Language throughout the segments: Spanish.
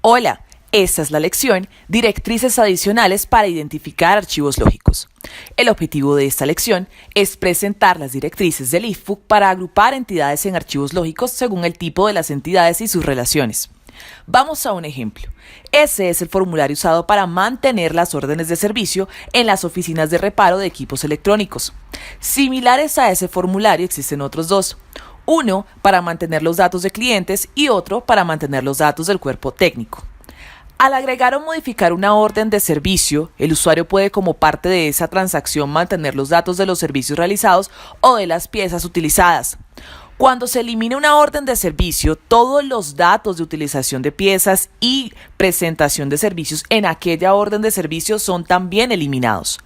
Hola, esta es la lección Directrices adicionales para identificar archivos lógicos. El objetivo de esta lección es presentar las directrices del IFPUC para agrupar entidades en archivos lógicos según el tipo de las entidades y sus relaciones. Vamos a un ejemplo. Ese es el formulario usado para mantener las órdenes de servicio en las oficinas de reparo de equipos electrónicos. Similares a ese formulario existen otros dos. Uno para mantener los datos de clientes y otro para mantener los datos del cuerpo técnico. Al agregar o modificar una orden de servicio, el usuario puede como parte de esa transacción mantener los datos de los servicios realizados o de las piezas utilizadas. Cuando se elimina una orden de servicio, todos los datos de utilización de piezas y presentación de servicios en aquella orden de servicio son también eliminados.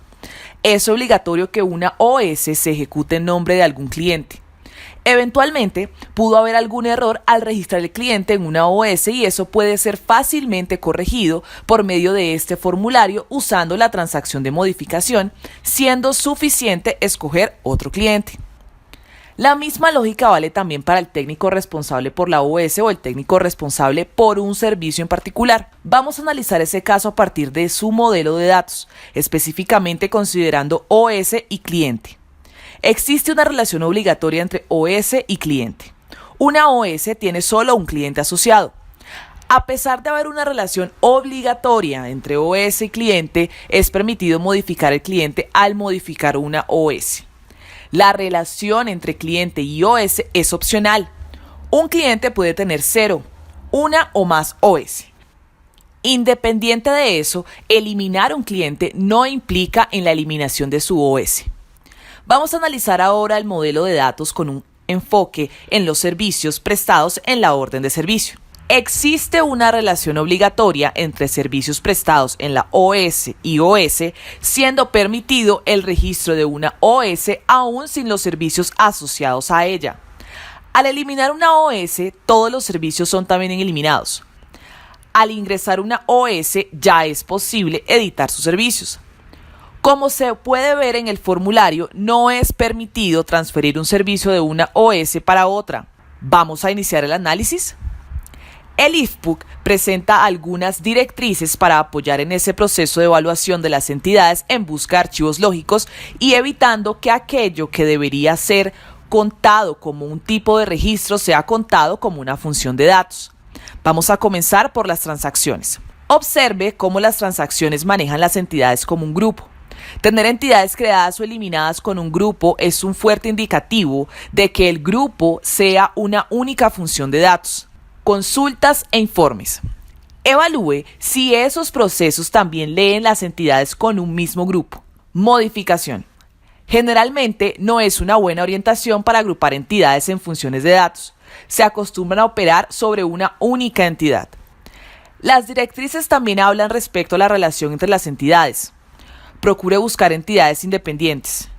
Es obligatorio que una OS se ejecute en nombre de algún cliente. Eventualmente, pudo haber algún error al registrar el cliente en una OS y eso puede ser fácilmente corregido por medio de este formulario usando la transacción de modificación, siendo suficiente escoger otro cliente. La misma lógica vale también para el técnico responsable por la OS o el técnico responsable por un servicio en particular. Vamos a analizar ese caso a partir de su modelo de datos, específicamente considerando OS y cliente. Existe una relación obligatoria entre OS y cliente. Una OS tiene solo un cliente asociado. A pesar de haber una relación obligatoria entre OS y cliente, es permitido modificar el cliente al modificar una OS. La relación entre cliente y OS es opcional. Un cliente puede tener 0, una o más OS. Independiente de eso, eliminar un cliente no implica en la eliminación de su OS. Vamos a analizar ahora el modelo de datos con un enfoque en los servicios prestados en la orden de servicio. Existe una relación obligatoria entre servicios prestados en la OS y OS, siendo permitido el registro de una OS aún sin los servicios asociados a ella. Al eliminar una OS, todos los servicios son también eliminados. Al ingresar una OS, ya es posible editar sus servicios. Como se puede ver en el formulario, no es permitido transferir un servicio de una OS para otra. ¿Vamos a iniciar el análisis? El IFPUC presenta algunas directrices para apoyar en ese proceso de evaluación de las entidades en busca de archivos lógicos y evitando que aquello que debería ser contado como un tipo de registro sea contado como una función de datos. Vamos a comenzar por las transacciones. Observe cómo las transacciones manejan las entidades como un grupo. Tener entidades creadas o eliminadas con un grupo es un fuerte indicativo de que el grupo sea una única función de datos. Consultas e informes. Evalúe si esos procesos también leen las entidades con un mismo grupo. Modificación. Generalmente no es una buena orientación para agrupar entidades en funciones de datos. Se acostumbran a operar sobre una única entidad. Las directrices también hablan respecto a la relación entre las entidades. Procure buscar entidades independientes.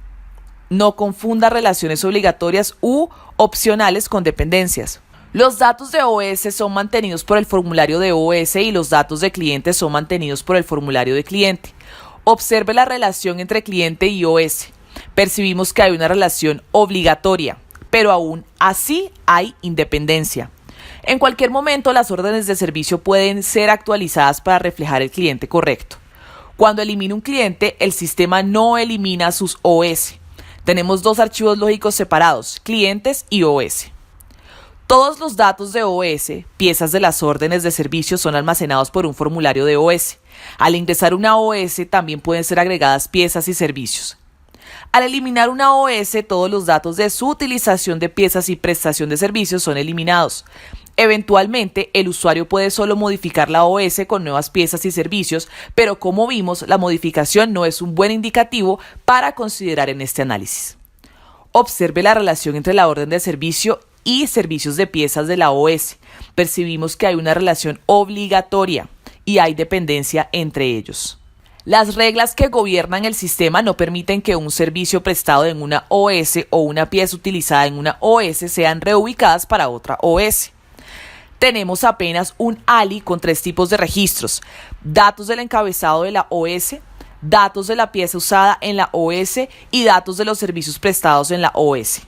No confunda relaciones obligatorias u opcionales con dependencias. Los datos de OS son mantenidos por el formulario de OS y los datos de cliente son mantenidos por el formulario de cliente. Observe la relación entre cliente y OS. Percibimos que hay una relación obligatoria, pero aún así hay independencia. En cualquier momento, las órdenes de servicio pueden ser actualizadas para reflejar el cliente correcto. Cuando elimina un cliente, el sistema no elimina sus OS. Tenemos dos archivos lógicos separados, clientes y OS. Todos los datos de OS, piezas de las órdenes de servicio, son almacenados por un formulario de OS. Al ingresar una OS, también pueden ser agregadas piezas y servicios. Al eliminar una OS, todos los datos de su utilización de piezas y prestación de servicios son eliminados. Eventualmente, el usuario puede solo modificar la OS con nuevas piezas y servicios, pero como vimos, la modificación no es un buen indicativo para considerar en este análisis. Observe la relación entre la orden de servicio y servicios de piezas de la OS. Percibimos que hay una relación obligatoria y hay dependencia entre ellos. Las reglas que gobiernan el sistema no permiten que un servicio prestado en una OS o una pieza utilizada en una OS sean reubicadas para otra OS. Tenemos apenas un ALI con 3 tipos de registros: datos del encabezado de la OS, datos de la pieza usada en la OS y datos de los servicios prestados en la OS.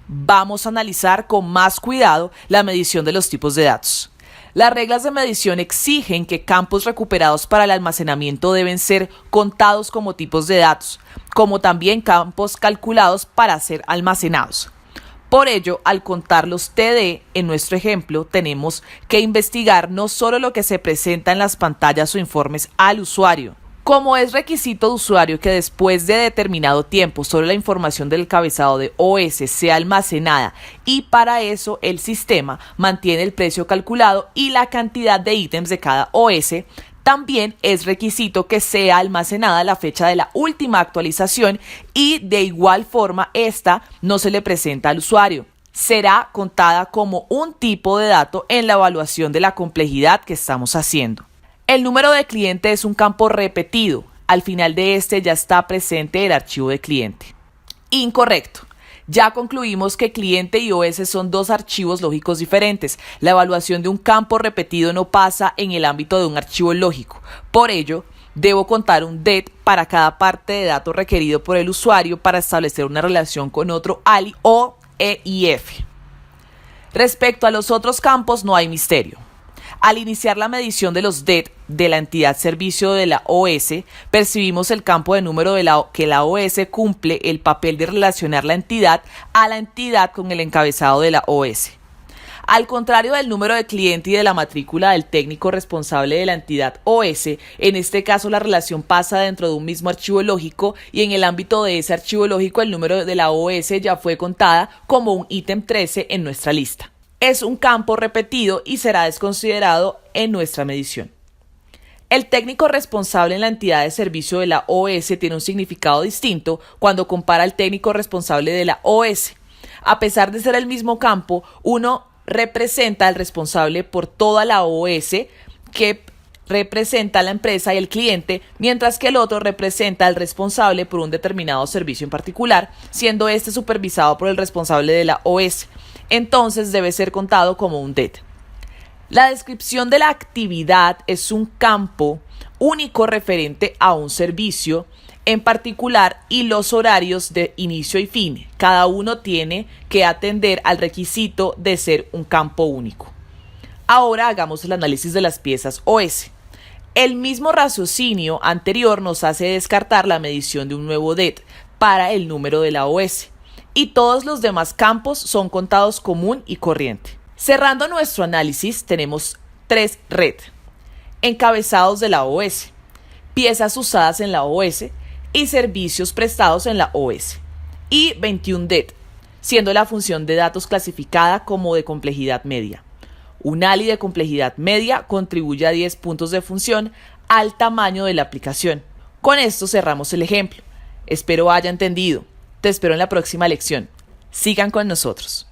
Vamos a analizar con más cuidado la medición de los tipos de datos. Las reglas de medición exigen que campos recuperados para el almacenamiento deben ser contados como tipos de datos, como también campos calculados para ser almacenados. Por ello, al contar los TD, en nuestro ejemplo, tenemos que investigar no solo lo que se presenta en las pantallas o informes al usuario. Como es requisito de usuario que después de determinado tiempo solo la información del encabezado de OS sea almacenada y para eso el sistema mantiene el precio calculado y la cantidad de ítems de cada OS, también es requisito que sea almacenada la fecha de la última actualización y de igual forma esta no se le presenta al usuario. Será contada como un tipo de dato en la evaluación de la complejidad que estamos haciendo. El número de cliente es un campo repetido. Al final de este ya está presente el archivo de cliente. Incorrecto. Ya concluimos que cliente y OS son dos archivos lógicos diferentes. La evaluación de un campo repetido no pasa en el ámbito de un archivo lógico. Por ello, debo contar un DET para cada parte de dato requerido por el usuario para establecer una relación con otro ALI o EIF. Respecto a los otros campos no hay misterio. Al iniciar la medición de los DET de la entidad servicio de la OS, percibimos el campo de número de que la OS cumple el papel de relacionar la entidad a la entidad con el encabezado de la OS. Al contrario del número de cliente y de la matrícula del técnico responsable de la entidad OS, en este caso la relación pasa dentro de un mismo archivo lógico y en el ámbito de ese archivo lógico el número de la OS ya fue contada como un ítem 13 en nuestra lista. Es un campo repetido y será desconsiderado en nuestra medición. El técnico responsable en la entidad de servicio de la OS tiene un significado distinto cuando compara al técnico responsable de la OS. A pesar de ser el mismo campo, uno representa al responsable por toda la OS que representa a la empresa y el cliente, mientras que el otro representa al responsable por un determinado servicio en particular, siendo este supervisado por el responsable de la OS. Entonces debe ser contado como un DET. La descripción de la actividad es un campo único referente a un servicio en particular y los horarios de inicio y fin. Cada uno tiene que atender al requisito de ser un campo único. Ahora hagamos el análisis de las piezas OS. El mismo raciocinio anterior nos hace descartar la medición de un nuevo DET para el número de la OS. Y todos los demás campos son contados común y corriente. Cerrando nuestro análisis, tenemos 3 RET, encabezados de la OS, piezas usadas en la OS y servicios prestados en la OS, y 21 DET, siendo la función de datos clasificada como de complejidad media. Un ALI de complejidad media contribuye a 10 puntos de función al tamaño de la aplicación. Con esto cerramos el ejemplo. Espero haya entendido. Te espero en la próxima lección. Sigan con nosotros.